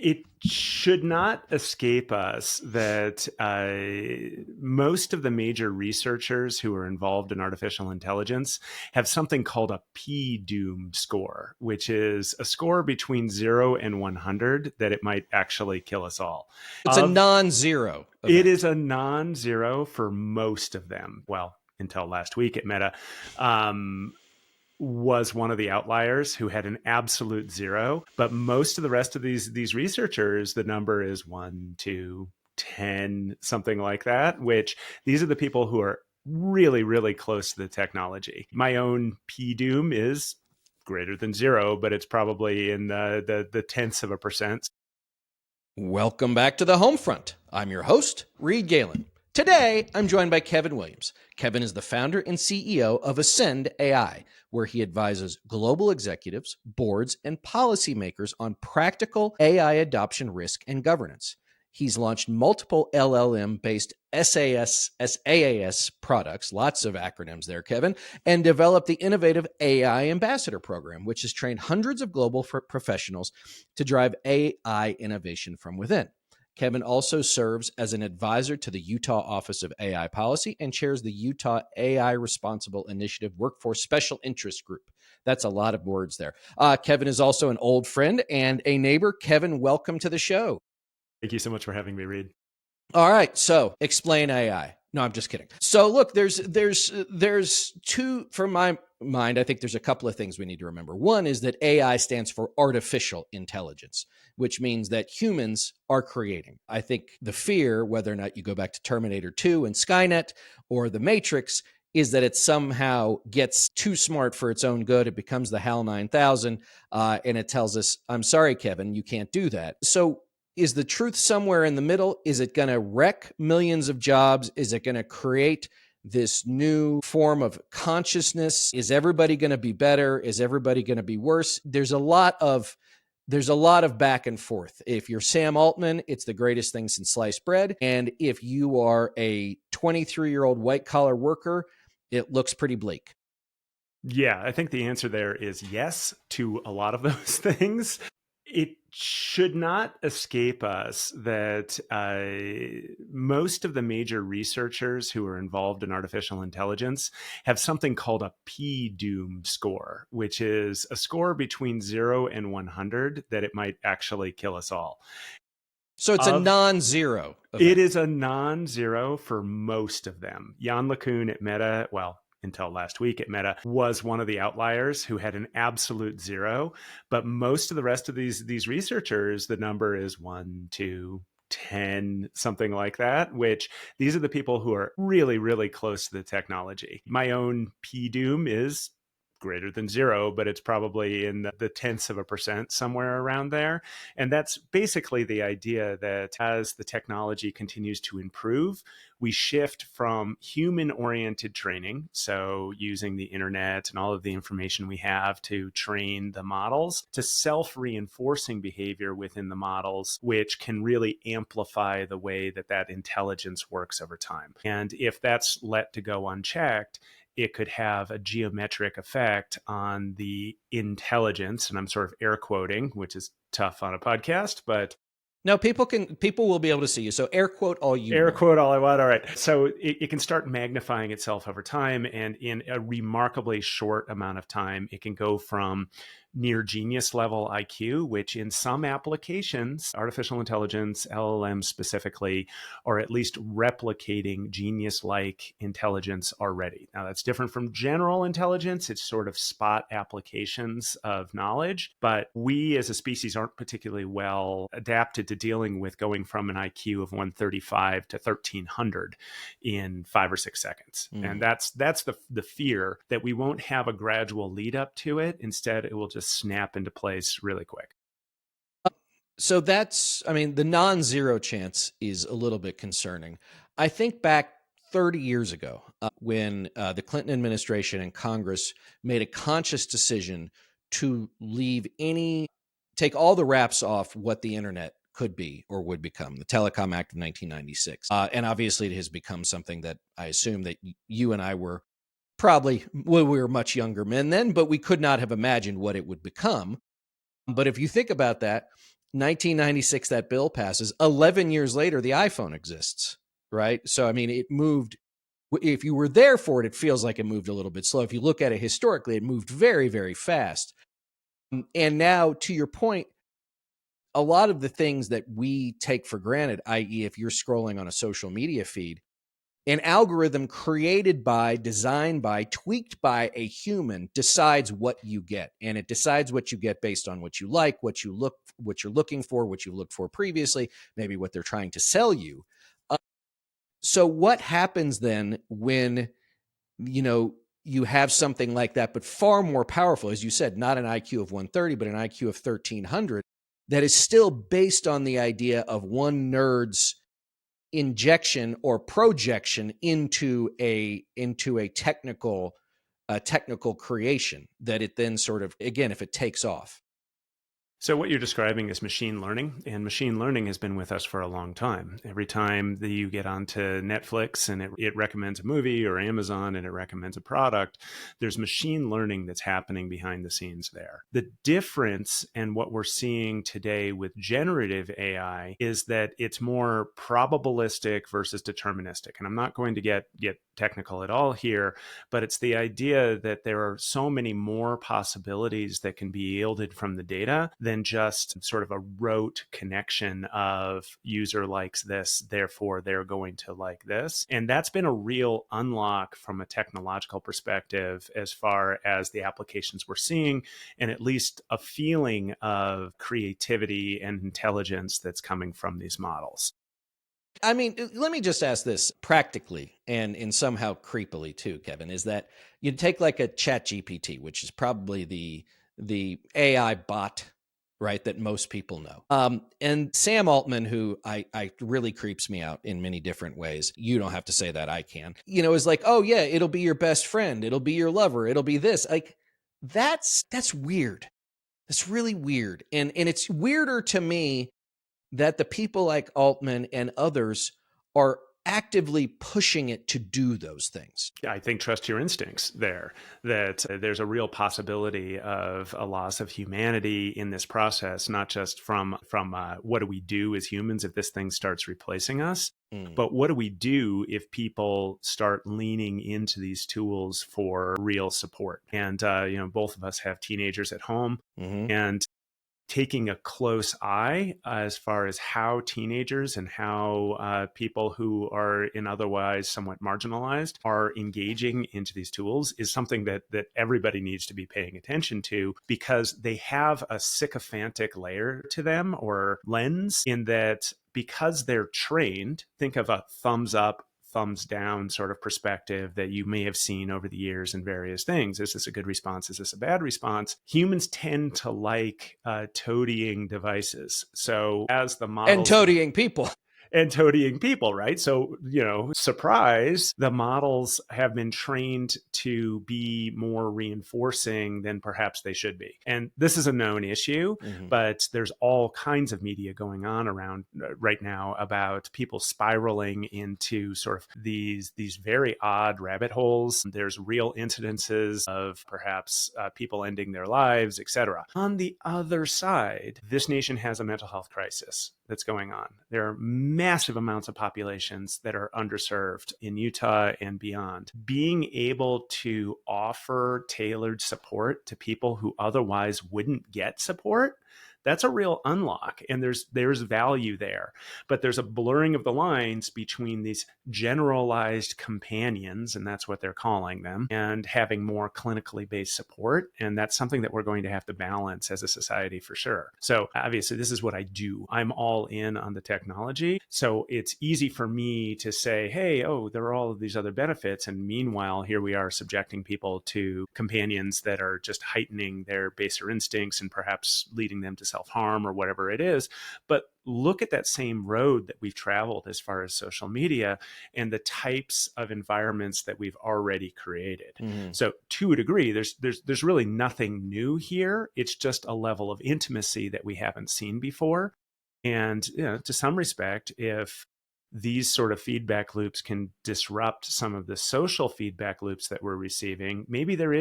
It should not escape us that most of the major researchers who are involved in artificial intelligence have something called a P-Doom score, which is a score between 0 and 100 that it might actually kill us all. It's a non-zero It event. is a non-zero for most of them. Well, until last week at Meta. Was one of the outliers who had an absolute zero, but most of the rest of these researchers, the number is 1, 2, 10, something like that, which these are the people who are really, really close to the technology. My own P-Doom is greater than zero, but it's probably in the tenths of a percent. Welcome back to the home front. I'm your host, Reed Galen. Today, I'm joined by Kevin Williams. Kevin is the founder and CEO of Ascend AI, where he advises global executives, boards, and policymakers on practical AI adoption risk and governance. He's launched multiple LLM-based SaaS products, lots of acronyms there, Kevin, and developed the innovative AI Ambassador Program, which has trained hundreds of global professionals to drive AI innovation from within. Kevin also serves as an advisor to the Utah Office of AI Policy and chairs the Utah AI Responsible Initiative Workforce Special Interest Group. That's a lot of words there. Kevin is also an old friend and a neighbor. Kevin, welcome to the show. Thank you so much for having me, Reed. All right, so explain AI. No, I'm just kidding. So look, there's two, from my mind, I think there's a couple of things we need to remember. One is that AI stands for artificial intelligence, which means that humans are creating. I think the fear, whether or not you go back to Terminator 2 and Skynet or The Matrix, is that it somehow gets too smart for its own good. It becomes the HAL 9000, and it tells us, I'm sorry, Kevin, you can't do that. So is the truth somewhere in the middle? Is it going to wreck millions of jobs? Is it going to create this new form of consciousness? Is everybody going to be better? Is everybody going to be worse? There's a lot of back and forth. If you're Sam Altman, it's the greatest thing since sliced bread. And if you are a 23-year-old white collar worker, it looks pretty bleak. Yeah, I think the answer there is yes to a lot of those things. It should not escape us that most of the major researchers who are involved in artificial intelligence have something called a P-Doom score, which is a score between 0 and 100 that it might actually kill us all. So it's a non-zero event. It is a non-zero for most of them. Jan LeCun at Meta, well, until last week at Meta, was one of the outliers who had an absolute zero. But most of the rest of these researchers, the number is 1, 2, 10, something like that, which these are the people who are really, really close to the technology. My own P-Doom is greater than zero, but it's probably in the tenths of a percent, somewhere around there. And that's basically the idea that as the technology continues to improve, we shift from human-oriented training, so using the internet and all of the information we have to train the models, to self-reinforcing behavior within the models, which can really amplify the way that intelligence works over time. And if that's let to go unchecked, it could have a geometric effect on the intelligence, and I'm sort of air quoting, which is tough on a podcast, but no, people will be able to see you. So air quote all you air want. Quote all I want. All right. So it can start magnifying itself over time. And in a remarkably short amount of time, it can go from near genius level IQ, which in some applications, artificial intelligence, LLM specifically, are at least replicating genius-like intelligence already. Now, that's different from general intelligence. It's sort of spot applications of knowledge. But we as a species aren't particularly well adapted to dealing with going from an IQ of 135 to 1300 in 5 or 6 seconds. And that's the fear, that we won't have a gradual lead up to it. Instead, it will just snap into place really quick. So the non-zero chance is a little bit concerning. I think back 30 years ago when the Clinton administration and Congress made a conscious decision to take all the wraps off what the internet could be or would become, the Telecom Act of 1996. And obviously it has become something that I assume that you and I were we were much younger men then, but we could not have imagined what it would become. But if you think about that, 1996, that bill passes. 11 years later, the iPhone exists, right? So, I mean, it moved. If you were there for it, it feels like it moved a little bit slow. If you look at it historically, it moved very, very fast. And now, to your point, a lot of the things that we take for granted, i.e., if you're scrolling on a social media feed, an algorithm created by, designed by, tweaked by a human decides what you get, and it decides what you get based on what you like, what you're looking for, what you've looked for previously, maybe what they're trying to sell you. So what happens then when you have something like that, but far more powerful, as you said, not an IQ of 130, but an IQ of 1300, that is still based on the idea of one nerd's injection or projection into a technical creation that it then sort of, again, if it takes off. So what you're describing is machine learning, and machine learning has been with us for a long time. Every time that you get onto Netflix and it recommends a movie, or Amazon and it recommends a product, there's machine learning that's happening behind the scenes there. The difference and what we're seeing today with generative AI is that it's more probabilistic versus deterministic. And I'm not going to get technical at all here, but it's the idea that there are so many more possibilities that can be yielded from the data than just sort of a rote connection of user likes this, therefore they're going to like this. And that's been a real unlock from a technological perspective as far as the applications we're seeing, and at least a feeling of creativity and intelligence that's coming from these models. I mean, let me just ask this practically and in somehow creepily too, Kevin, is that you take like a Chat GPT, which is probably the AI bot, right, that most people know. And Sam Altman, who I really creeps me out in many different ways. You don't have to say that, I can. Is like, oh yeah, it'll be your best friend, it'll be your lover, it'll be this. Like, that's weird. That's really weird. And it's weirder to me that the people like Altman and others are actively pushing it to do those things. I think trust your instincts there, that there's a real possibility of a loss of humanity in this process, not just from what do we do as humans if this thing starts replacing us, but what do we do if people start leaning into these tools for real support? And, both of us have teenagers at home, and taking a close eye as far as how teenagers and how people who are in otherwise somewhat marginalized are engaging into these tools is something that everybody needs to be paying attention to, because they have a sycophantic layer to them, or lens, in that because they're trained, think of a thumbs up, thumbs down sort of perspective that you may have seen over the years in various things. Is this a good response? Is this a bad response? Humans tend to like toadying devices. So as the And models toadying people. and toadying people, right? So, surprise, the models have been trained to be more reinforcing than perhaps they should be. And this is a known issue, but there's all kinds of media going on around right now about people spiraling into sort of these very odd rabbit holes. There's real incidences of perhaps people ending their lives, etc. On the other side, this nation has a mental health crisis that's going on. There are massive amounts of populations that are underserved in Utah and beyond. Being able to offer tailored support to people who otherwise wouldn't get support, that's a real unlock, and there's value there. But there's a blurring of the lines between these generalized companions, and that's what they're calling them, and having more clinically based support. And that's something that we're going to have to balance as a society for sure. So obviously, this is what I do. I'm all in on the technology. So it's easy for me to say, hey, there are all of these other benefits. And meanwhile, here we are subjecting people to companions that are just heightening their baser instincts and perhaps leading them to self-harm or whatever it is. But look at that same road that we've traveled as far as social media and the types of environments that we've already created. So to a degree, there's really nothing new here. It's just a level of intimacy that we haven't seen before. And to some respect, if these sort of feedback loops can disrupt some of the social feedback loops that we're receiving, maybe there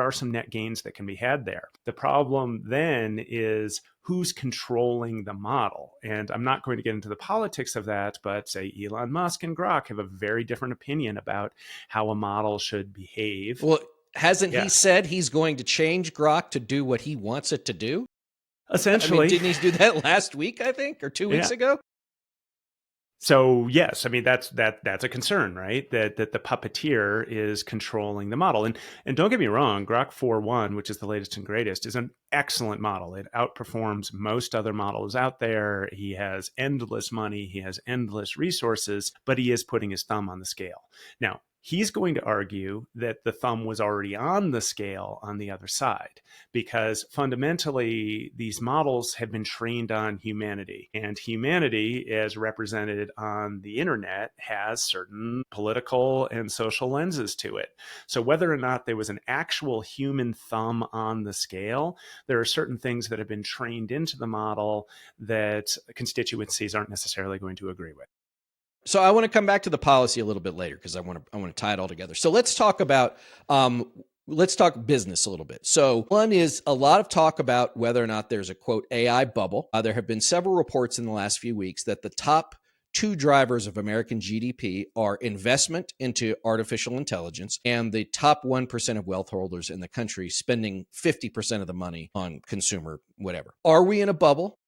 are some net gains that can be had there. The problem then is who's controlling the model. And I'm not going to get into the politics of that, but say Elon Musk and Grok have a very different opinion about how a model should behave. Well, hasn't he Yeah, said he's going to change Grok to do what he wants it to do? I mean, essentially. didn't he do that last week, I think, or 2 weeks Yeah. ago? So yes, I mean that's a concern, right? That the puppeteer is controlling the model. And don't get me wrong, Grok 4.1, which is the latest and greatest, is an excellent model. It outperforms most other models out there. He has endless money, he has endless resources, but he is putting his thumb on the scale. Now, he's going to argue that the thumb was already on the scale on the other side, because fundamentally these models have been trained on humanity, and humanity, as represented on the internet, has certain political and social lenses to it. So whether or not there was an actual human thumb on the scale, there are certain things that have been trained into the model that constituencies aren't necessarily going to agree with. So I want to come back to the policy a little bit later because I want to tie it all together. So let's talk about let's talk business a little bit. So one is a lot of talk about whether or not there's a quote AI bubble. There have been several reports in the last few weeks that the top two drivers of American GDP are investment into artificial intelligence and the top 1% of wealth holders in the country spending 50% of the money on consumer whatever. Are we in a bubble?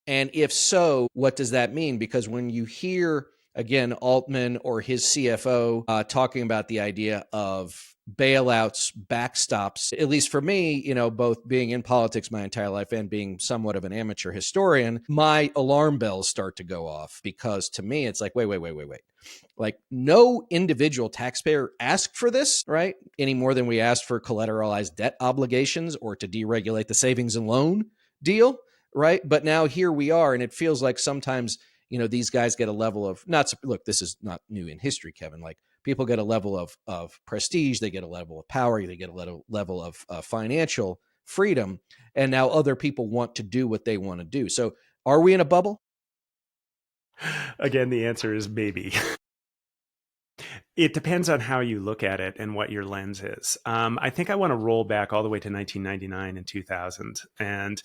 And if so, what does that mean? Because when you hear, again, Altman or his CFO talking about the idea of bailouts, backstops, at least for me, both being in politics my entire life and being somewhat of an amateur historian, my alarm bells start to go off, because to me, it's like, wait. Like, no individual taxpayer asked for this, right? Any more than we asked for collateralized debt obligations or to deregulate the savings and loan deal, right? But now here we are, and it feels like sometimes, these guys get a level of, not, look, this is not new in history, Kevin, like people get a level of prestige, they get a level of power, they get a level of financial freedom, and now other people want to do what they want to do. So are we in a bubble? Again, the answer is maybe. It depends on how you look at it and what your lens is. I think I want to roll back all the way to 1999 and 2000 and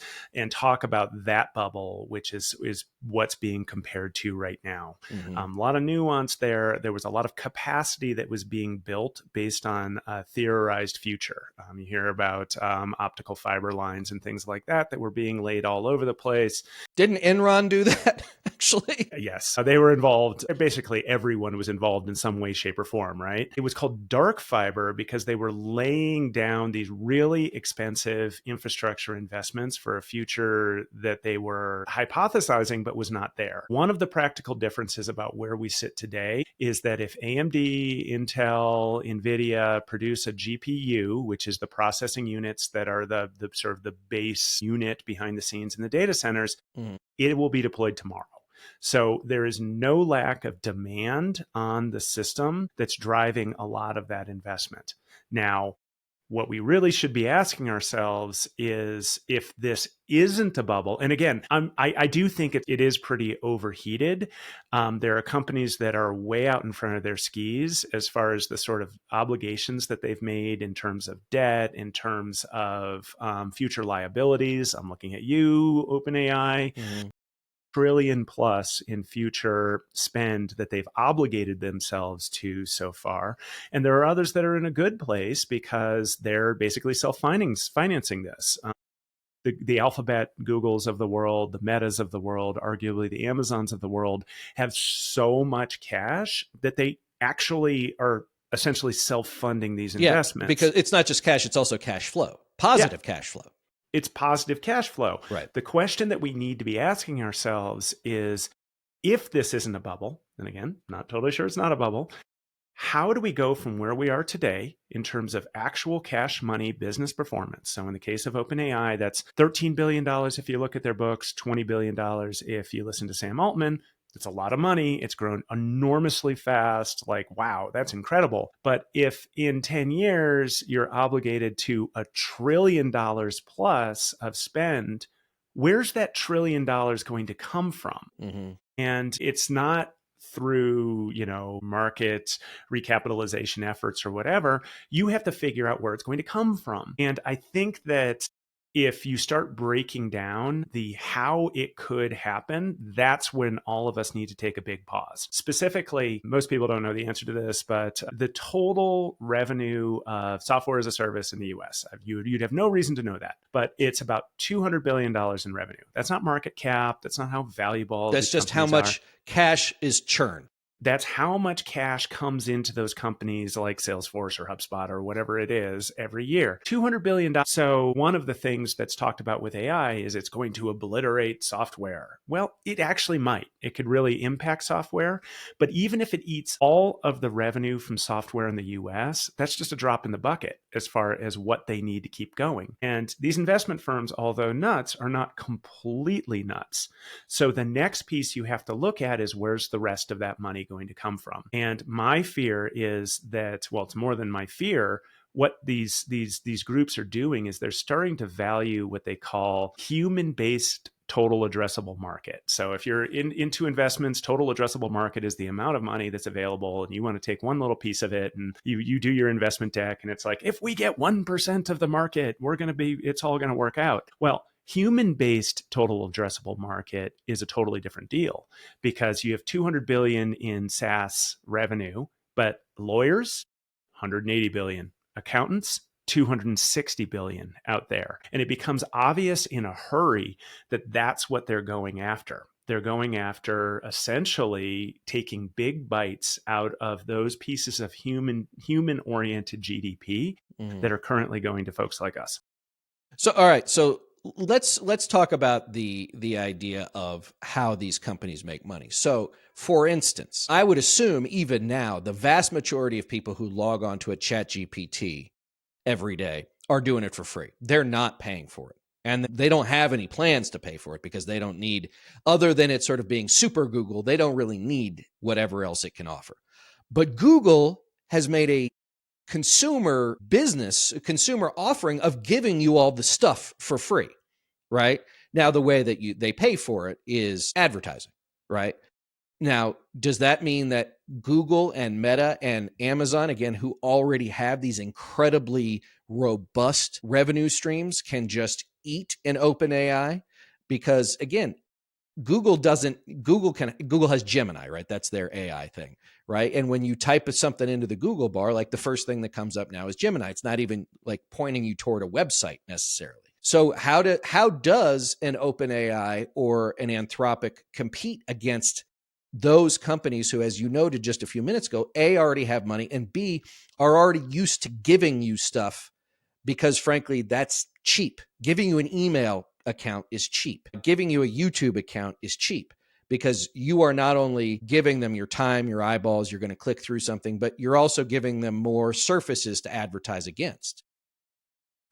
talk about that bubble, which is what's being compared to right now. Mm-hmm. A lot of nuance there. There was a lot of capacity that was being built based on a theorized future. You hear about optical fiber lines and things like that were being laid all over the place. Didn't Enron do that, actually? Yes, they were involved. Basically, everyone was involved in some way, shape, or form, right? It was called dark fiber because they were laying down these really expensive infrastructure investments for a future that they were hypothesizing but was not there. One of the practical differences about where we sit today is that if AMD, Intel, NVIDIA produce a GPU, which is the processing units that are the sort of the base unit behind the scenes in the data centers, it will be deployed tomorrow. So there is no lack of demand on the system that's driving a lot of that investment. Now, what we really should be asking ourselves is if this isn't a bubble. And again, I do think it is pretty overheated. There are companies that are way out in front of their skis as far as the sort of obligations that they've made in terms of debt, in terms of future liabilities. I'm looking at you, OpenAI. Mm-hmm. Trillion plus in future spend that they've obligated themselves to so far. And there are others that are in a good place because they're basically self-financing this. The Alphabet, Googles of the world, the Metas of the world, arguably the Amazons of the world have so much cash that they actually are essentially self-funding these investments. Because it's not just cash, it's also cash flow, positive cash flow. It's positive cash flow. Right. The question that we need to be asking ourselves is, if this isn't a bubble, and again, not totally sure it's not a bubble, how do we go from where we are today in terms of actual cash money business performance? So in the case of OpenAI, that's $13 billion if you look at their books, $20 billion if you listen to Sam Altman. It's a lot of money. It's grown enormously fast. Like, wow, that's incredible. But if in 10 years you're obligated to $1 trillion plus of spend, where's that $1 trillion going to come from? Mm-hmm. And it's not through, market recapitalization efforts or whatever, you have to figure out where it's going to come from. And I think that if you start breaking down the how it could happen, that's when all of us need to take a big pause. Specifically, most people don't know the answer to this, but the total revenue of software as a service in the US, you'd have no reason to know that, but it's about $200 billion in revenue. That's not market cap. That's not how valuable That's these just how companies are. much cash is churn. That's how much cash comes into those companies like Salesforce or HubSpot or whatever it is every year. $200 billion. So one of the things that's talked about with AI is it's going to obliterate software. Well, it actually might. It could really impact software. But even if it eats all of the revenue from software in the US, that's just a drop in the bucket as far as what they need to keep going. And these investment firms, although nuts, are not completely nuts. So the next piece you have to look at is where's the rest of that money going to come from? And my fear is that, well, it's more than my fear. What these groups are doing is they're starting to value what they call human-based total addressable market. So if you're into investments, total addressable market is the amount of money that's available, and you want to take one little piece of it, and you do your investment deck, and it's like, if we get 1% of the market, it's all going to work out. Well, human-based total addressable market is a totally different deal, because you have 200 billion in SaaS revenue, but lawyers, 180 billion, accountants, 260 billion out there. And it becomes obvious in a hurry that that's what they're going after. They're going after essentially taking big bites out of those pieces of human-oriented GDP that are currently going to folks like us. So, all right. So let's talk about the idea of how these companies make money. So, for instance, I would assume even now the vast majority of people who log on to a ChatGPT every day are doing it for free. They're not paying for it. And they don't have any plans to pay for it because they don't need, other than it sort of being super Google, they don't really need whatever else it can offer. But Google has made a consumer business, a consumer offering of giving you all the stuff for free, right? Now, the way that they pay for it is advertising, right? Now, does that mean that Google and Meta and Amazon, again, who already have these incredibly robust revenue streams, can just eat an OpenAI? Because again, Google has Gemini, right? That's their AI thing, right? And when you type something into the Google bar, like the first thing that comes up now is Gemini. It's not even like pointing you toward a website necessarily. So how does an OpenAI or an Anthropic compete against those companies who, as you noted just a few minutes ago, A, already have money, and B, are already used to giving you stuff because frankly, that's cheap. Giving you an email account is cheap. Giving you a YouTube account is cheap because you are not only giving them your time, your eyeballs, you're going to click through something, but you're also giving them more surfaces to advertise against.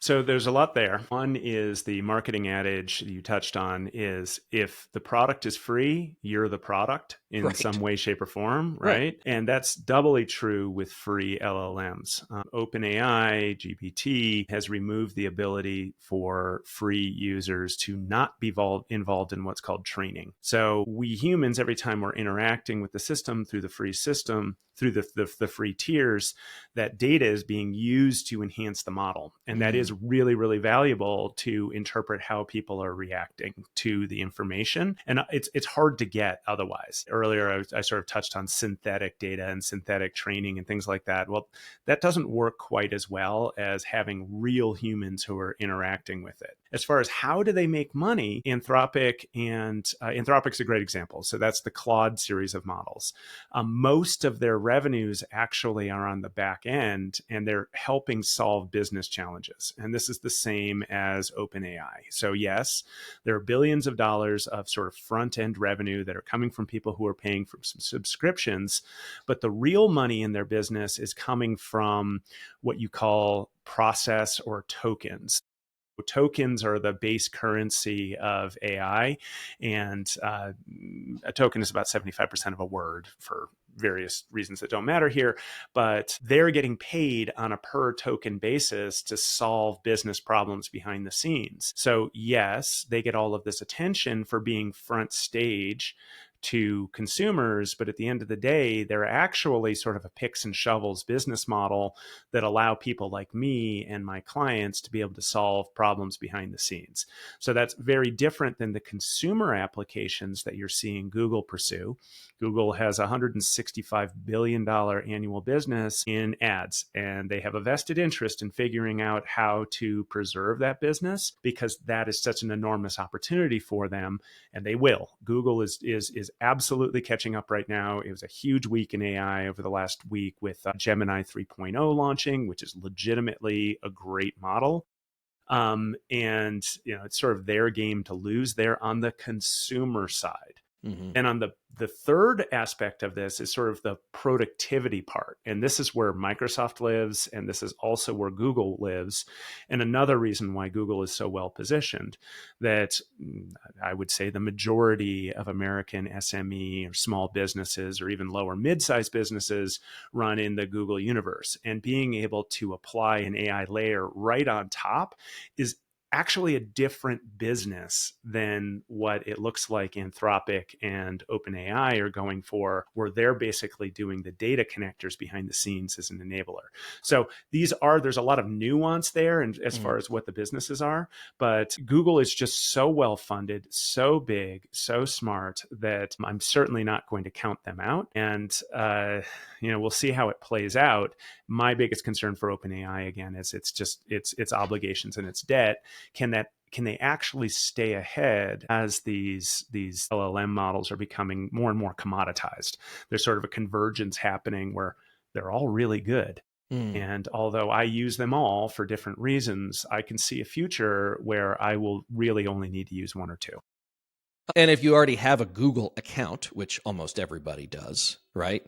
So there's a lot there. One is the marketing adage you touched on is if the product is free, you're the product in some way, shape, or form, right? And that's doubly true with free LLMs. OpenAI, GPT has removed the ability for free users to not be involved in what's called training. So we humans, every time we're interacting with the system, through the free tiers, that data is being used to enhance the model. And that is really, really valuable to interpret how people are reacting to the information. And it's hard to get otherwise. Earlier, I sort of touched on synthetic data and synthetic training and things like that. Well, that doesn't work quite as well as having real humans who are interacting with it. As far as how do they make money, Anthropic's a great example. So that's the Claude series of models. Most of their revenues actually are on the back end, and they're helping solve business challenges. And this is the same as OpenAI. So yes, there are billions of dollars of sort of front-end revenue that are coming from people who are paying for some subscriptions, but the real money in their business is coming from what you call process or tokens. Tokens are the base currency of AI, and a token is about 75% of a word for various reasons that don't matter here, but they're getting paid on a per token basis to solve business problems behind the scenes. So yes, they get all of this attention for being front stage to consumers, but at the end of the day, they're actually sort of a picks and shovels business model that allow people like me and my clients to be able to solve problems behind the scenes. So that's very different than the consumer applications that you're seeing Google pursue. Google has a $165 billion annual business in ads, and they have a vested interest in figuring out how to preserve that business because that is such an enormous opportunity for them, and they will. Google is absolutely catching up right now. It was a huge week in AI over the last week with Gemini 3.0 launching, which is legitimately a great model. And it's sort of their game to lose there on the consumer side. Mm-hmm. And on the third aspect of this is sort of the productivity part. And this is where Microsoft lives, and this is also where Google lives. And another reason why Google is so well positioned, that I would say the majority of American SME or small businesses or even lower mid-sized businesses run in the Google universe. And being able to apply an AI layer right on top is actually a different business than what it looks like Anthropic and OpenAI are going for, where they're basically doing the data connectors behind the scenes as an enabler. So there's a lot of nuance there, and as far as what the businesses are, but Google is just so well funded, so big, so smart that I'm certainly not going to count them out. And we'll see how it plays out. My biggest concern for OpenAI again is its obligations and its debt. Can they actually stay ahead as these LLM models are becoming more and more commoditized? There's sort of a convergence happening where they're all really good. And although I use them all for different reasons, I can see a future where I will really only need to use one or two. And if you already have a Google account, which almost everybody does, right?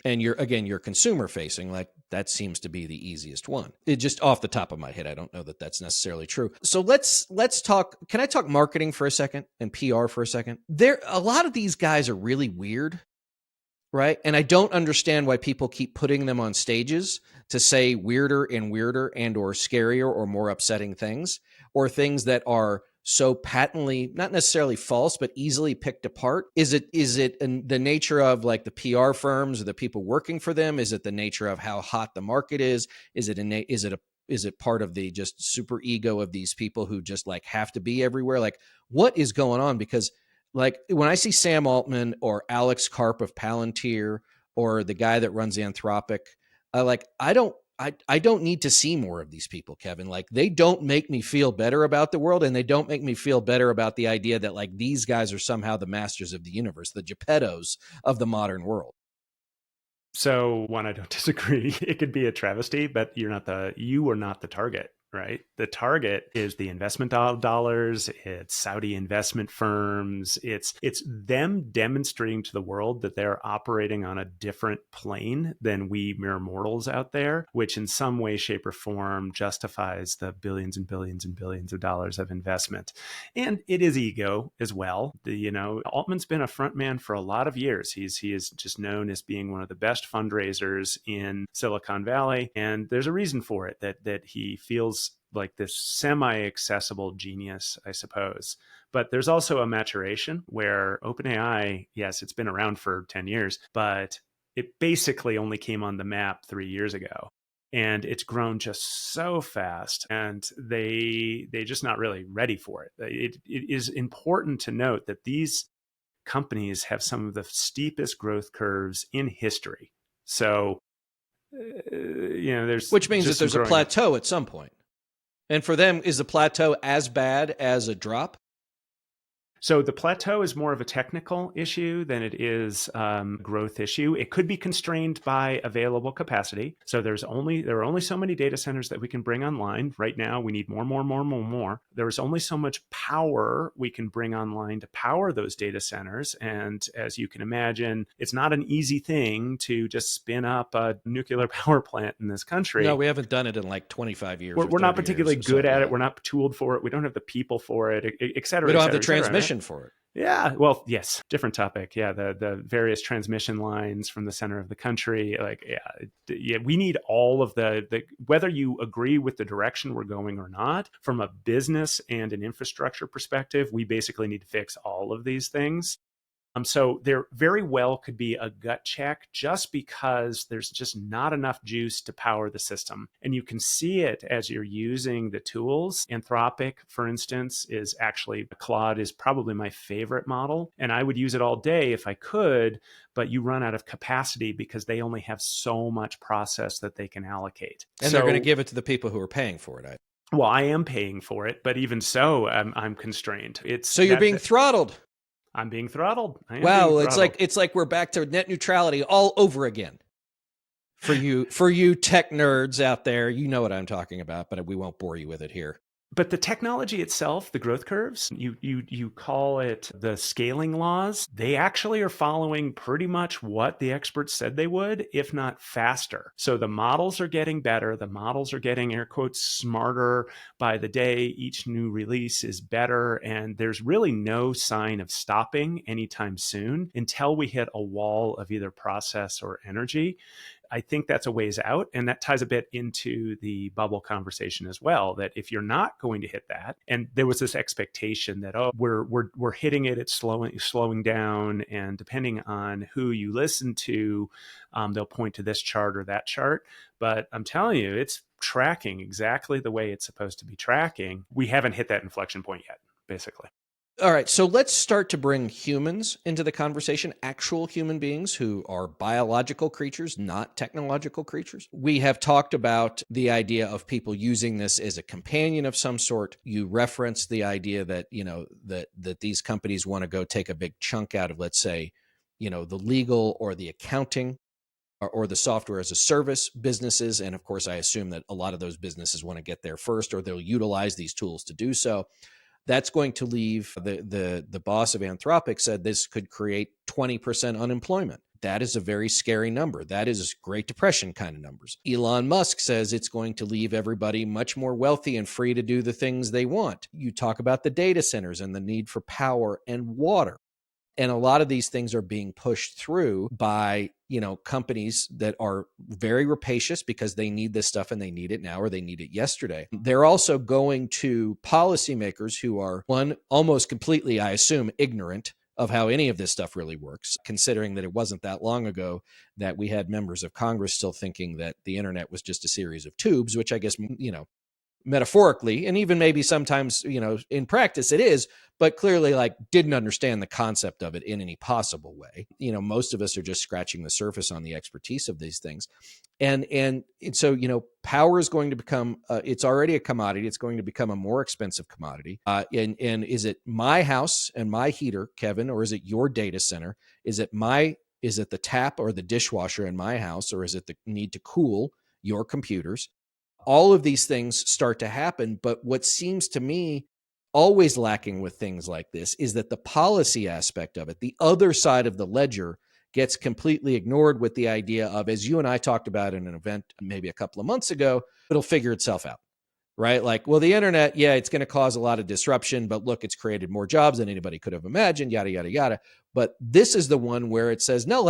And you're consumer facing, like that seems to be the easiest one. It just off the top of my head, I don't know that that's necessarily true. So let's talk. Can I talk marketing for a second and PR for a second? A lot of these guys are really weird, right? And I don't understand why people keep putting them on stages to say weirder and or scarier or more upsetting things, or things that are so patently not necessarily false but easily picked apart. Is it in the nature of like the PR firms or the people working for them? Is it the nature of how hot the market is? Is it part of the just super ego of these people who just like have to be everywhere? Like, what is going on? Because like when I see Sam Altman or Alex Karp of Palantir or the guy that runs Anthropic, I don't need to see more of these people, Kevin. Like they don't make me feel better about the world, and they don't make me feel better about the idea that like these guys are somehow the masters of the universe, the Geppettos of the modern world. So one, I don't disagree. It could be a travesty, but you are not the target, right? The target is the investment dollars. It's Saudi investment firms. It's them demonstrating to the world that they're operating on a different plane than we mere mortals out there, which in some way, shape, or form justifies the billions and billions and billions of dollars of investment. And it is ego as well. Altman's been a front man for a lot of years. He is just known as being one of the best fundraisers in Silicon Valley, and there's a reason for it, that he feels like this semi-accessible genius, I suppose. But there's also a maturation where OpenAI, yes, it's been around for 10 years, but it basically only came on the map 3 years ago. And it's grown just so fast, and they just not really ready for it. It is important to note that these companies have some of the steepest growth curves in history. So, there's Which means just that there's a plateau at some point. And for them, is the plateau as bad as a drop? So the plateau is more of a technical issue than it is growth issue. It could be constrained by available capacity. So there are only so many data centers that we can bring online. Right now, we need more. There is only so much power we can bring online to power those data centers. And as you can imagine, it's not an easy thing to just spin up a nuclear power plant in this country. No, we haven't done it in like 25 years. We're not particularly good at it. We're not tooled for it. We don't have the people for it, et cetera. We don't have the transmission for it. Yeah, well, yes, different topic. Yeah, the various transmission lines from the center of the country. Like, yeah, we need all of the whether you agree with the direction we're going or not, from a business and an infrastructure perspective, we basically need to fix all of these things. So there very well could be a gut check just because there's just not enough juice to power the system. And you can see it as you're using the tools. Anthropic, for instance, is actually, Claude is probably my favorite model. And I would use it all day if I could, but you run out of capacity because they only have so much process that they can allocate. And they're going to give it to the people who are paying for it. Well, I am paying for it, but even so, I'm constrained. So you're being throttled. I'm being throttled. Wow, it's like we're back to net neutrality all over again. For you tech nerds out there, you know what I'm talking about, but we won't bore you with it here. But the technology itself, the growth curves, you call it the scaling laws. They actually are following pretty much what the experts said they would, if not faster. So the models are getting better. The models are getting, air quotes, smarter by the day. Each new release is better. And there's really no sign of stopping anytime soon until we hit a wall of either process or energy. I think that's a ways out. And that ties a bit into the bubble conversation as well, that if you're not going to hit that, and there was this expectation that, oh, we're hitting it, it's slowing down. And depending on who you listen to, they'll point to this chart or that chart. But I'm telling you, it's tracking exactly the way it's supposed to be tracking. We haven't hit that inflection point yet, basically. All right, so let's start to bring humans into the conversation, actual human beings who are biological creatures, not technological creatures. We have talked about the idea of people using this as a companion of some sort. You referenced the idea that, that these companies want to go take a big chunk out of, let's say, the legal or the accounting or the software as a service businesses. And of course, I assume that a lot of those businesses want to get there first, or they'll utilize these tools to do so. That's going to leave the boss of Anthropic said this could create 20% unemployment. That is a very scary number. That is Great Depression kind of numbers. Elon Musk says it's going to leave everybody much more wealthy and free to do the things they want. You talk about the data centers and the need for power and water. And a lot of these things are being pushed through by, companies that are very rapacious because they need this stuff and they need it now or they need it yesterday. They're also going to policymakers who are, one, almost completely, I assume, ignorant of how any of this stuff really works, considering that it wasn't that long ago that we had members of Congress still thinking that the internet was just a series of tubes, which I guess, metaphorically, and even maybe sometimes, in practice it is, but clearly didn't understand the concept of it in any possible way. Most of us are just scratching the surface on the expertise of these things. And so, power is going to become, it's already a commodity. It's going to become a more expensive commodity. And is it my house and my heater, Kevin, or is it your data center? Is it the tap or the dishwasher in my house, or is it the need to cool your computers? All of these things start to happen. But what seems to me always lacking with things like this is that the policy aspect of it, the other side of the ledger, gets completely ignored with the idea of, as you and I talked about in an event maybe a couple of months ago, it'll figure itself out, right? The internet, yeah, it's going to cause a lot of disruption, but look, it's created more jobs than anybody could have imagined, yada, yada, yada. But this is the one where it says, no,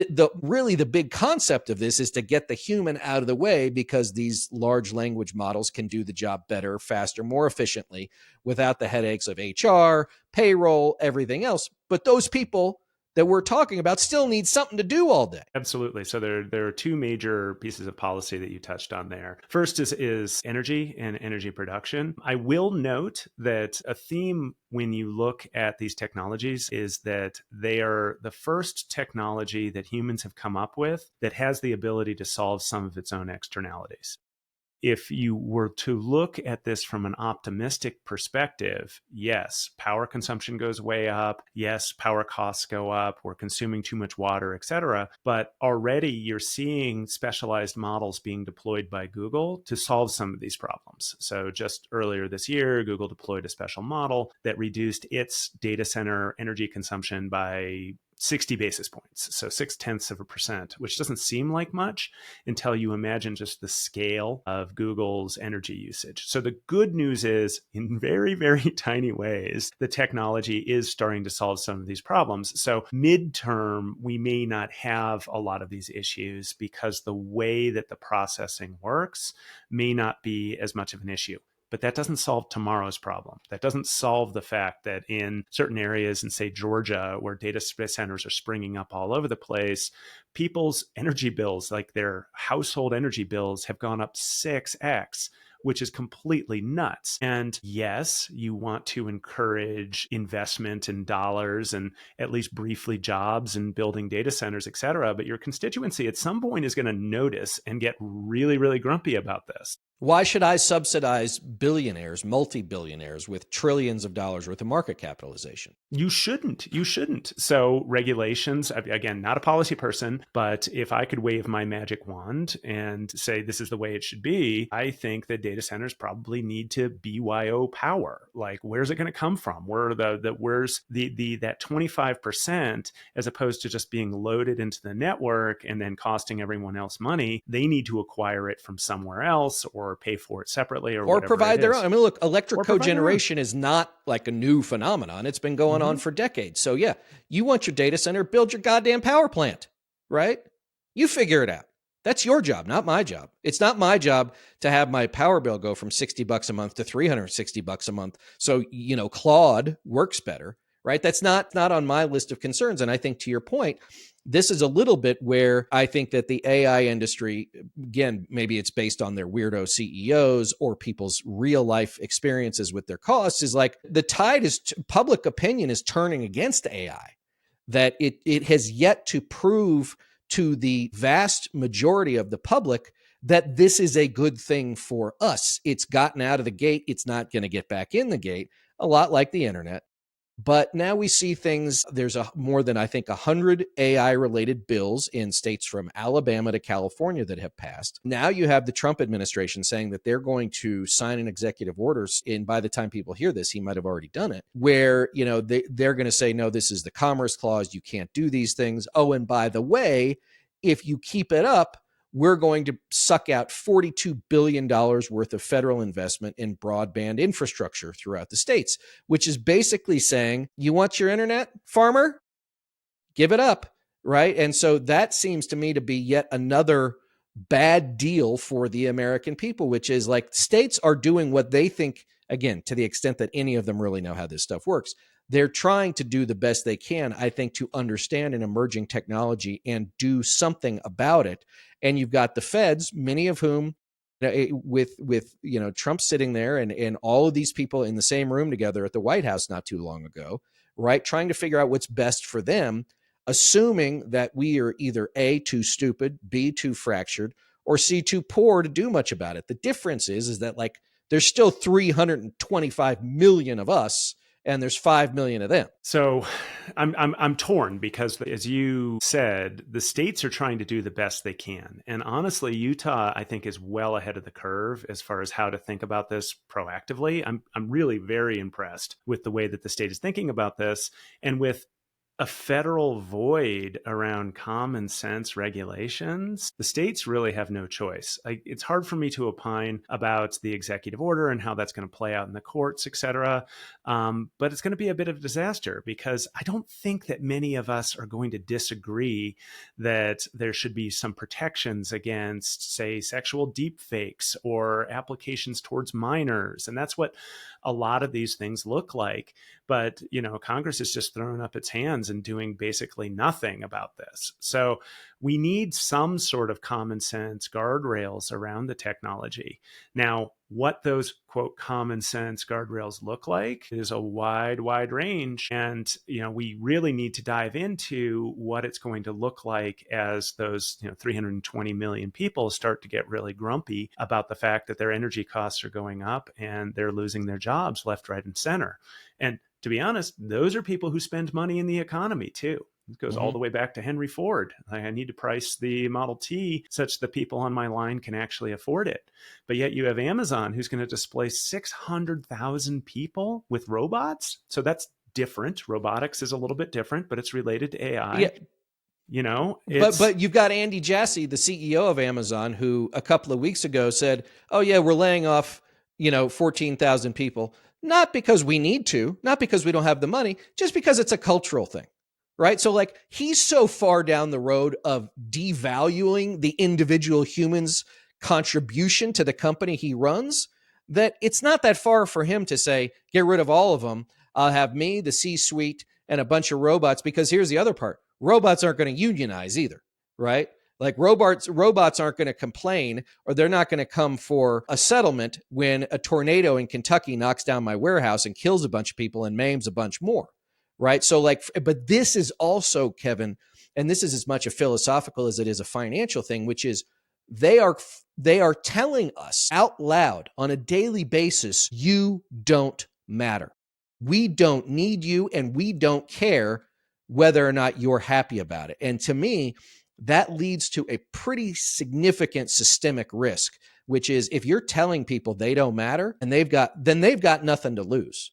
the big concept of this is to get the human out of the way, because these large language models can do the job better, faster, more efficiently without the headaches of HR, payroll, everything else. But those people that we're talking about still need something to do all day. Absolutely. So there are two major pieces of policy that you touched on there. First is energy and energy production. I will note that a theme when you look at these technologies is that they are the first technology that humans have come up with that has the ability to solve some of its own externalities. If you were to look at this from an optimistic perspective, yes, power consumption goes way up. Yes, power costs go up. We're consuming too much water, et cetera. But already you're seeing specialized models being deployed by Google to solve some of these problems. So just earlier this year, Google deployed a special model that reduced its data center energy consumption by 60 basis points, so 0.6%, which doesn't seem like much until you imagine just the scale of Google's energy usage. So the good news is, in very, very tiny ways, the technology is starting to solve some of these problems. So midterm, we may not have a lot of these issues because the way that the processing works may not be as much of an issue. but that doesn't solve tomorrow's problem. That doesn't solve the fact that in certain areas in, say, Georgia, where data centers are springing up all over the place, people's energy bills, like their household energy bills, have gone up 6x, which is completely nuts. And yes, you want to encourage investment in dollars and at least briefly jobs and building data centers, et cetera. But your constituency at some point is going to notice and get really, really grumpy about this. Why should I subsidize billionaires, multi-billionaires with trillions of dollars worth of market capitalization? You shouldn't. You shouldn't. So regulations, again, not a policy person, but if I could wave my magic wand and say this is the way it should be, I think that data centers probably need to BYO power. Like, where's it going to come from? Where's that 25%, as opposed to just being loaded into the network and then costing everyone else money? They need to acquire it from somewhere else or pay for it separately or provide their own. I mean, look, electric cogeneration is not like a new phenomenon. It's been going on for decades. So yeah, you want your data center, build your goddamn power plant, right? You figure it out. That's your job, not my job. It's not my job to have my power bill go from $60 a month to $360 a month. So, Claude works better, right? That's not on my list of concerns. And I think, to your point, this is a little bit where I think that the AI industry, again, maybe it's based on their weirdo CEOs or people's real life experiences with their costs, is like the tide is, public opinion is turning against AI, that it has yet to prove to the vast majority of the public that this is a good thing for us. It's gotten out of the gate. It's not going to get back in the gate, a lot like the internet. But now we see things, there's more than, I think, 100 AI-related bills in states from Alabama to California that have passed. Now you have the Trump administration saying that they're going to sign an executive order, and by the time people hear this, he might have already done it, where they're going to say, no, this is the Commerce Clause, you can't do these things. Oh, and by the way, if you keep it up, we're going to suck out $42 billion worth of federal investment in broadband infrastructure throughout the states, which is basically saying, you want your internet, farmer? Give it up, right? And so that seems to me to be yet another bad deal for the American people, which is like states are doing what they think, again, to the extent that any of them really know how this stuff works. They're trying to do the best they can, I think, to understand an emerging technology and do something about it. And you've got the feds, many of whom, with Trump sitting there and all of these people in the same room together at the White House not too long ago, right, trying to figure out what's best for them, assuming that we are either A, too stupid, B, too fractured, or C, too poor to do much about it. The difference is that, like, there's still 325 million of us, and there's 5 million of them. So I'm torn because, as you said, the states are trying to do the best they can. And honestly, Utah, I think, is well ahead of the curve as far as how to think about this proactively. I'm really very impressed with the way that the state is thinking about this, and with a federal void around common sense regulations, the states really have no choice. It's hard for me to opine about the executive order and how that's going to play out in the courts, et cetera. But it's going to be a bit of a disaster, because I don't think that many of us are going to disagree that there should be some protections against, say, sexual deep fakes or applications towards minors. And that's what a lot of these things look like. But, Congress has just thrown up its hands and doing basically nothing about this. So we need some sort of common sense guardrails around the technology. Now, what those, quote, common sense guardrails look like is a wide range. And, we really need to dive into what it's going to look like as those 320 million people start to get really grumpy about the fact that their energy costs are going up and they're losing their jobs left, right, and center. And to be honest, those are people who spend money in the economy too. It goes all the way back to Henry Ford. I need to price the Model T such that people on my line can actually afford it. But yet you have Amazon, who's going to displace 600,000 people with robots. So that's different. Robotics is a little bit different, but it's related to AI. Yeah. But you've got Andy Jassy, the CEO of Amazon, who a couple of weeks ago said, oh yeah, we're laying off, 14,000 people. Not because we need to, not because we don't have the money, just because it's a cultural thing, right? So like, he's so far down the road of devaluing the individual human's contribution to the company he runs that it's not that far for him to say, get rid of all of them. I'll have me, the C-suite, and a bunch of robots, because here's the other part. Robots aren't going to unionize either, right? Like robots aren't going to complain, or they're not going to come for a settlement when a tornado in Kentucky knocks down my warehouse and kills a bunch of people and maims a bunch more, right? So like, but this is also, Kevin, and this is as much a philosophical as it is a financial thing, which is they are telling us out loud on a daily basis, you don't matter. We don't need you, and we don't care whether or not you're happy about it. And to me, that leads to a pretty significant systemic risk, which is if you're telling people they don't matter and they've got nothing to lose.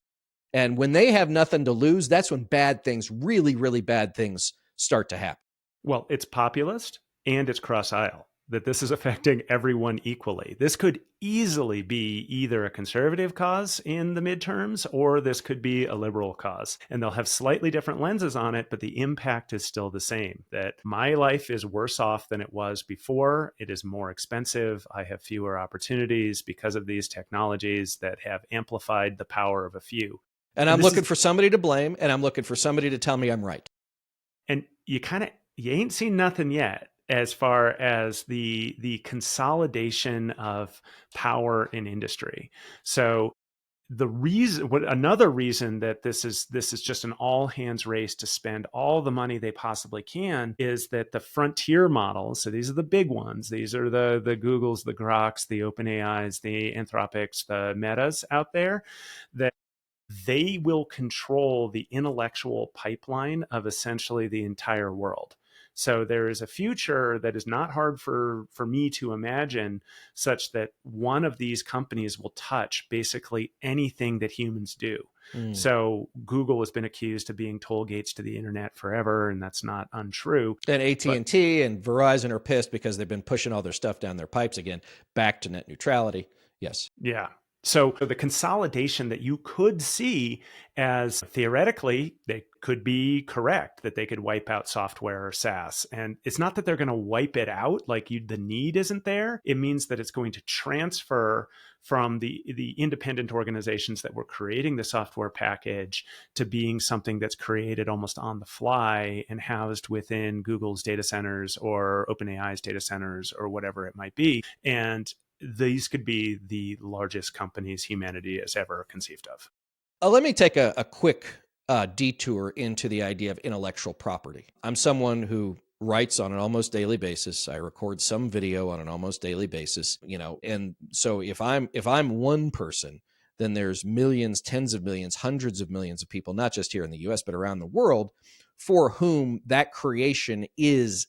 And when they have nothing to lose, that's when bad things, really, really bad things start to happen. Well, it's populist and it's cross aisle, that this is affecting everyone equally. This could easily be either a conservative cause in the midterms, or this could be a liberal cause. And they'll have slightly different lenses on it, but the impact is still the same, that my life is worse off than it was before. It is more expensive. I have fewer opportunities because of these technologies that have amplified the power of a few. And I'm looking for somebody to blame, and I'm looking for somebody to tell me I'm right. And you ain't seen nothing yet as far as the consolidation of power in industry. So another reason that this is just an all hands race to spend all the money they possibly can is that the frontier models, so these are the big ones, these are the Googles, the Groks, the OpenAIs, the Anthropics, the Metas out there, that they will control the intellectual pipeline of essentially the entire world. So there is a future that is not hard for me to imagine, such that one of these companies will touch basically anything that humans do. So Google has been accused of being toll gates to the internet forever, and that's not untrue. And AT&T and Verizon are pissed because they've been pushing all their stuff down their pipes again, back to net neutrality. Yes. Yeah. So the consolidation that you could see, as theoretically, they could be correct that they could wipe out software or SaaS. And it's not that they're going to wipe it out, like the need isn't there. It means that it's going to transfer from the independent organizations that were creating the software package to being something that's created almost on the fly and housed within Google's data centers or OpenAI's data centers or whatever it might be. And these could be the largest companies humanity has ever conceived of. Let me take a quick detour into the idea of intellectual property. I'm someone who writes on an almost daily basis. I record some video on an almost daily basis, and so if I'm one person, then there's millions, tens of millions, hundreds of millions of people, not just here in the US, but around the world, for whom that creation is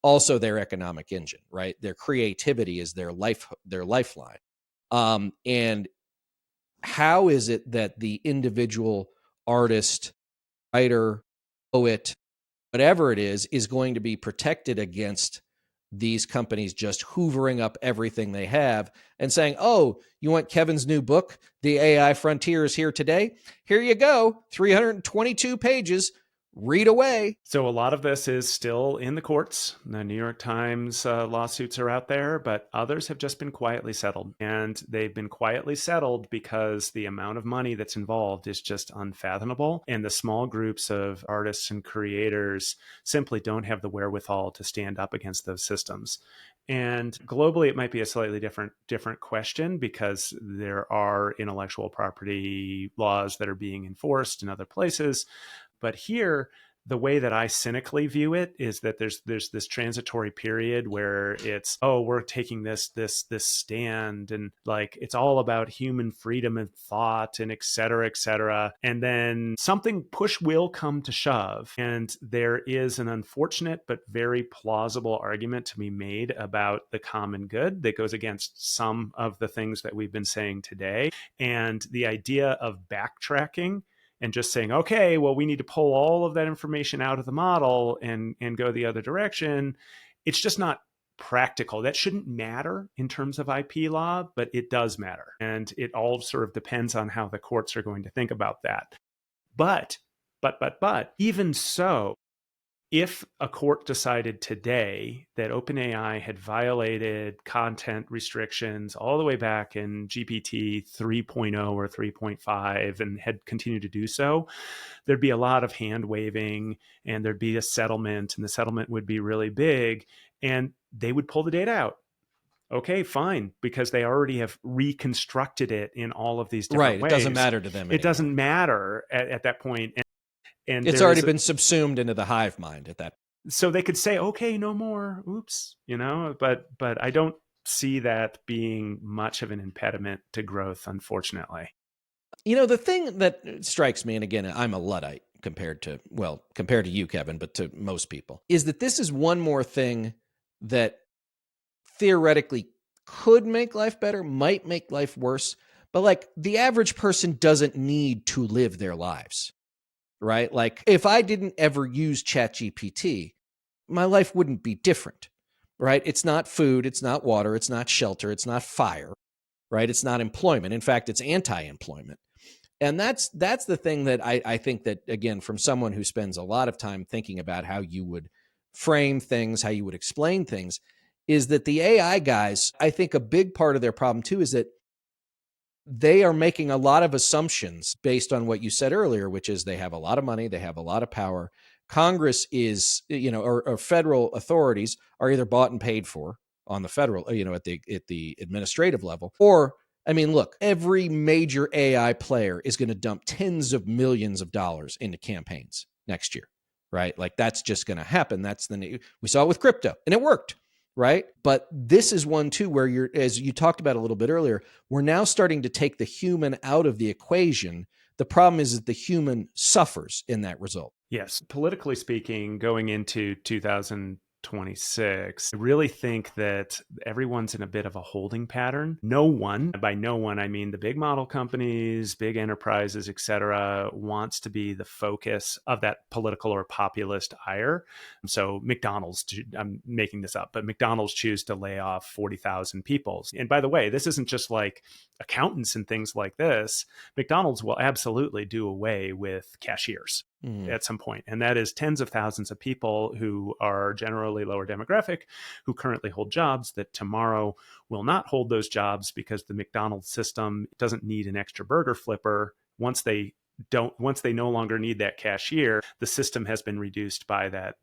also their economic engine, right? Their creativity is their lifeline. And how is it that the individual artist, writer, poet, whatever it is going to be protected against these companies just hoovering up everything they have and saying, oh, you want Kevin's new book, The AI Frontier is Here Today? Here you go, 322 pages. Read away. So a lot of this is still in the courts. The New York Times lawsuits are out there, but others have just been quietly settled. And they've been quietly settled because the amount of money that's involved is just unfathomable. And the small groups of artists and creators simply don't have the wherewithal to stand up against those systems. And globally, it might be a slightly different question, because there are intellectual property laws that are being enforced in other places. But here, the way that I cynically view it is that there's this transitory period where it's, oh, we're taking this stand, and like it's all about human freedom and thought and et cetera, et cetera. And then push will come to shove. And there is an unfortunate but very plausible argument to be made about the common good that goes against some of the things that we've been saying today. And the idea of backtracking and just saying, okay, well, we need to pull all of that information out of the model and go the other direction. It's just not practical. That shouldn't matter in terms of IP law, but it does matter. And it all sort of depends on how the courts are going to think about that. But even so, if a court decided today that OpenAI had violated content restrictions all the way back in GPT 3.0 or 3.5 and had continued to do so, there'd be a lot of hand waving and there'd be a settlement, and the settlement would be really big, and they would pull the data out. Okay, fine, because they already have reconstructed it in all of these different Right. It doesn't ways. matter to them It anymore. doesn't matter at that point. And It's there already is, been subsumed into the hive mind at that. so they could say, okay, no more, oops, but I don't see that being much of an impediment to growth, unfortunately. The thing that strikes me, and again, I'm a Luddite compared to you, Kevin, but to most people, is that this is one more thing that theoretically could make life better, might make life worse, but like the average person doesn't need to live their lives, right? Like if I didn't ever use ChatGPT, my life wouldn't be different, right? It's not food, it's not water, it's not shelter, it's not fire, right? It's not employment. In fact, it's anti-employment. And that's the thing that I think that, again, from someone who spends a lot of time thinking about how you would frame things, how you would explain things, is that the AI guys, I think a big part of their problem too is that they are making a lot of assumptions based on what you said earlier, which is they have a lot of money, they have a lot of power. Congress is, or federal authorities are either bought and paid for on the federal, at the administrative level, or I mean, look, every major AI player is going to dump tens of millions of dollars into campaigns next year, right? Like that's just going to happen. We saw it with crypto, and it worked, right? But this is one too where you're, as you talked about a little bit earlier, we're now starting to take the human out of the equation. The problem is that the human suffers in that result. Yes, politically speaking, going into 2026, I really think that everyone's in a bit of a holding pattern. No one, by no one, I mean the big model companies, big enterprises, et cetera, wants to be the focus of that political or populist ire. So McDonald's, I'm making this up, but McDonald's choose to lay off 40,000 people. And by the way, this isn't just like accountants and things like this. McDonald's will absolutely do away with cashiers at some point. And that is tens of thousands of people who are generally lower demographic, who currently hold jobs that tomorrow will not hold those jobs because the McDonald's system doesn't need an extra burger flipper. Once they no longer need that cashier, the system has been reduced by that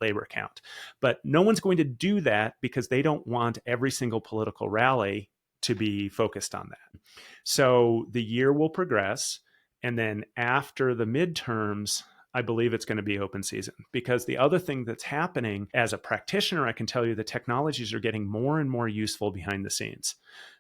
labor count. But no one's going to do that because they don't want every single political rally to be focused on that. So the year will progress. And then after the midterms, I believe it's going to be open season, because the other thing that's happening as a practitioner, I can tell you the technologies are getting more and more useful behind the scenes.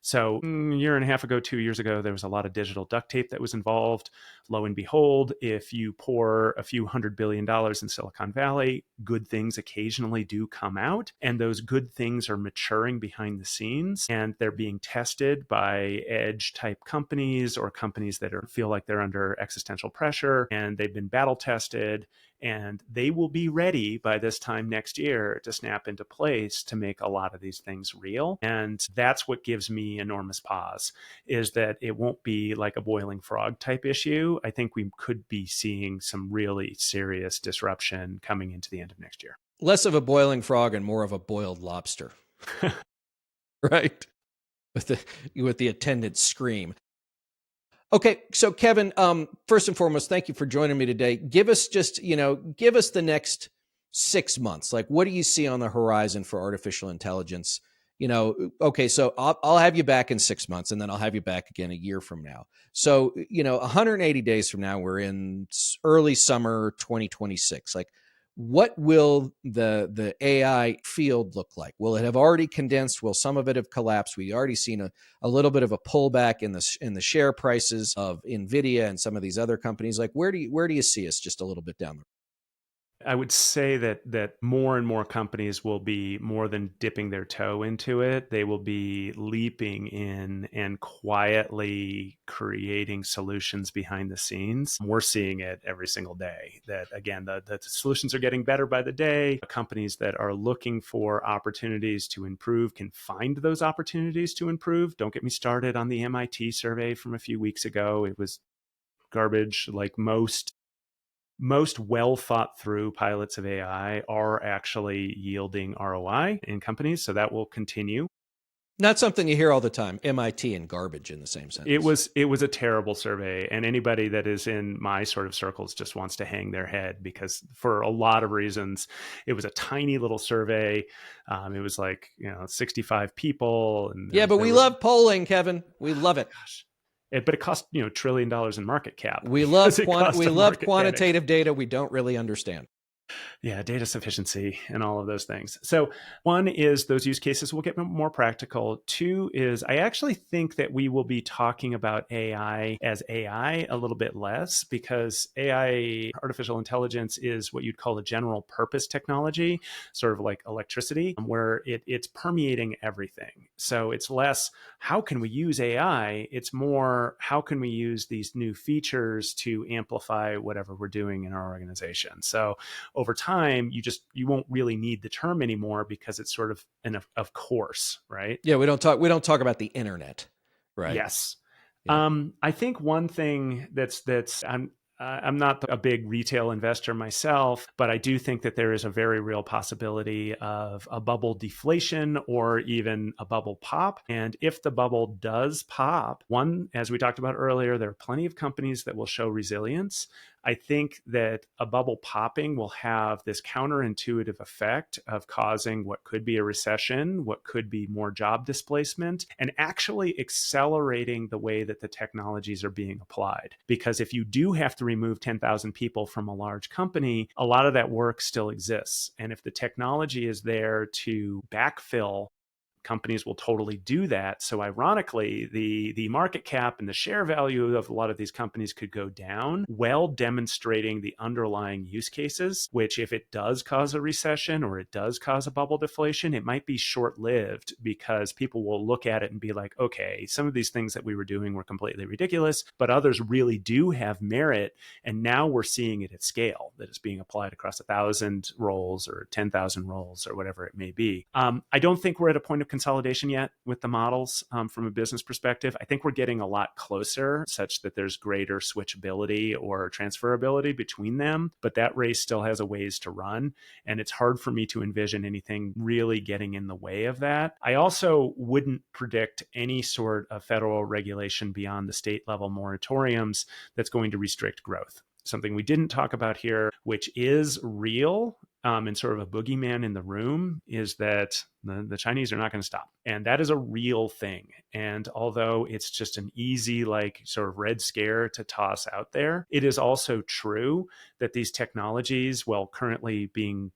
So a year and a half ago, 2 years ago, there was a lot of digital duct tape that was involved. Lo and behold, if you pour a few $100 billion in Silicon Valley, good things occasionally do come out. And those good things are maturing behind the scenes, and they're being tested by edge type companies or companies that feel like they're under existential pressure, and they've been battle tested, and they will be ready by this time next year to snap into place to make a lot of these things real. And that's what gives me enormous pause, is that it won't be like a boiling frog type issue. I think we could be seeing some really serious disruption coming into the end of next year. Less of a boiling frog and more of a boiled lobster, right? With the attendant scream. Okay, so Kevin, first and foremost, thank you for joining me today. Give us the next 6 months. Like, what do you see on the horizon for artificial intelligence? Okay, so I'll have you back in 6 months, and then I'll have you back again a year from now. So, 180 days from now, we're in early summer 2026. Like, what will the AI field look like? Will it have already condensed? Will some of it have collapsed? We already seen a little bit of a pullback in the share prices of Nvidia and some of these other companies. Like, where do you see us just a little bit down the road? I would say that more and more companies will be more than dipping their toe into it. They will be leaping in and quietly creating solutions behind the scenes. We're seeing it every single day. That again, the solutions are getting better by the day. Companies that are looking for opportunities to improve can find those opportunities to improve. Don't get me started on the MIT survey from a few weeks ago. It was garbage, like most most well thought through pilots of AI are actually yielding ROI in companies. So that will continue. Not something you hear all the time. MIT and garbage in the same sentence. It was a terrible survey, and anybody that is in my sort of circles just wants to hang their head because for a lot of reasons, it was a tiny little survey. It was like 65 people, and yeah, but we love polling, Kevin. We love it. Gosh, but it cost $1 trillion in market cap. We love market quantitative data we don't really understand. Yeah, data sufficiency and all of those things. So one is those use cases will get more practical. Two is I actually think that we will be talking about AI as AI a little bit less because AI, artificial intelligence, is what you'd call a general purpose technology, sort of like electricity, where it's permeating everything. So it's less, how can we use AI? It's more, how can we use these new features to amplify whatever we're doing in our organization? So over time, you won't really need the term anymore because it's sort of of course, right? Yeah, we don't talk about the internet, right? Yes. Yeah. I think one thing that's I'm not a big retail investor myself, but I do think that there is a very real possibility of a bubble deflation or even a bubble pop. And if the bubble does pop, one, as we talked about earlier, there are plenty of companies that will show resilience. I think that a bubble popping will have this counterintuitive effect of causing what could be a recession, what could be more job displacement, and actually accelerating the way that the technologies are being applied. Because if you do have to remove 10,000 people from a large company, a lot of that work still exists. And if the technology is there to backfill, companies will totally do that. So ironically, the market cap and the share value of a lot of these companies could go down, well demonstrating the underlying use cases, which if it does cause a recession or it does cause a bubble deflation, it might be short-lived because people will look at it and be like, okay, some of these things that we were doing were completely ridiculous, but others really do have merit. And now we're seeing it at scale that is being applied across 1,000 roles or 10,000 roles or whatever it may be. I don't think we're at a point of consolidation yet with the models from a business perspective. I think we're getting a lot closer such that there's greater switchability or transferability between them, but that race still has a ways to run. And it's hard for me to envision anything really getting in the way of that. I also wouldn't predict any sort of federal regulation beyond the state level moratoriums that's going to restrict growth. Something we didn't talk about here, which is real and sort of a boogeyman in the room, is that the Chinese are not going to stop. And that is a real thing. And although it's just an easy, like sort of red scare to toss out there, it is also true that these technologies, while currently being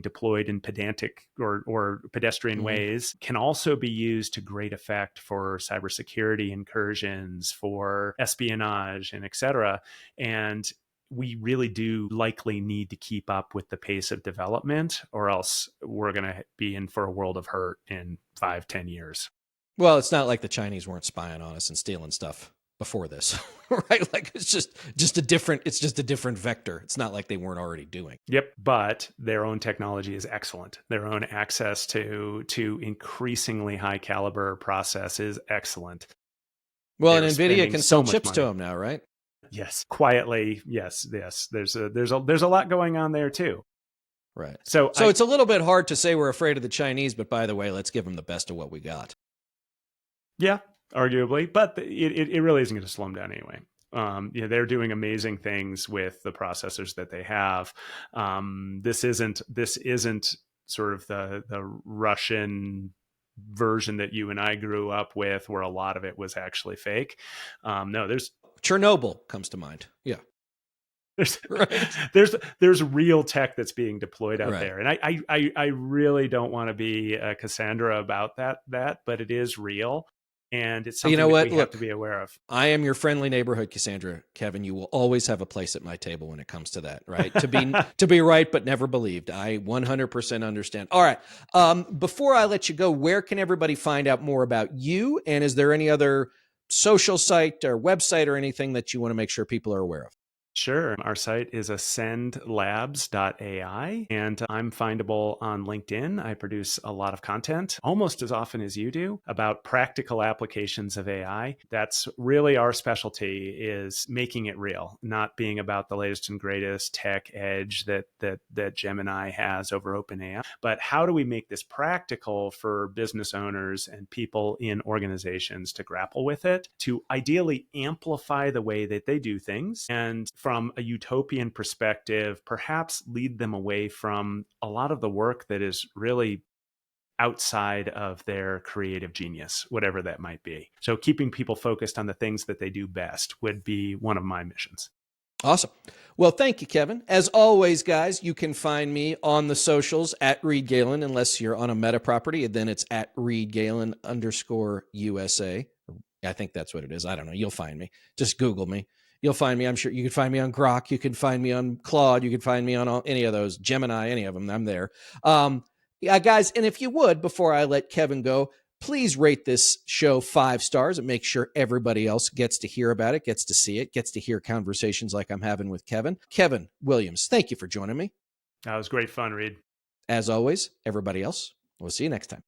deployed in pedantic or pedestrian ways, can also be used to great effect for cybersecurity incursions, for espionage, and et cetera. And we really do likely need to keep up with the pace of development, or else we're going to be in for a world of hurt in 5-10 years. Well, it's not like the Chinese weren't spying on us and stealing stuff before this, right? Like it's just a different vector. It's not like they weren't already doing. Yep, but their own technology is excellent. Their own access to increasingly high caliber process is excellent. Well, and NVIDIA can sell chips to them now, right? Yes, quietly. Yes. There's a lot going on there too. Right. So it's a little bit hard to say we're afraid of the Chinese, but by the way, let's give them the best of what we got. Yeah, arguably, but it really isn't going to slow them down anyway. They're doing amazing things with the processors that they have. This isn't sort of the Russian version that you and I grew up with, where a lot of it was actually fake. No, there's Chernobyl comes to mind. Yeah. There's real tech that's being deployed out there. And I really don't want to be a Cassandra about that, but it is real. And it's something that we have to be aware of. I am your friendly neighborhood Cassandra, Kevin. You will always have a place at my table when it comes to that, right? To be right, but never believed. I 100% understand. All right. Before I let you go, where can everybody find out more about you? And is there any other social site or website or anything that you want to make sure people are aware of? Sure. Our site is ascendlabs.ai, and I'm findable on LinkedIn. I produce a lot of content, almost as often as you do, about practical applications of AI. That's really our specialty, is making it real, not being about the latest and greatest tech edge that Gemini has over OpenAI, but how do we make this practical for business owners and people in organizations to grapple with it, to ideally amplify the way that they do things, and from a utopian perspective, perhaps lead them away from a lot of the work that is really outside of their creative genius, whatever that might be. So keeping people focused on the things that they do best would be one of my missions. Awesome. Well, thank you, Kevin. As always, guys, you can find me on the socials at Reed Galen, unless you're on a Meta property, and then it's at Reed Galen _USA. I think that's what it is. I don't know. You'll find me. Just Google me. You'll find me. I'm sure you can find me on Grok. You can find me on Claude. You can find me on any of those, Gemini, any of them. I'm there. Yeah, guys. And if you would, before I let Kevin go, please rate this show 5 stars and make sure everybody else gets to hear about it, gets to see it, gets to hear conversations like I'm having with Kevin. Kevin Williams, thank you for joining me. That was great fun, Reed. As always, everybody else, we'll see you next time.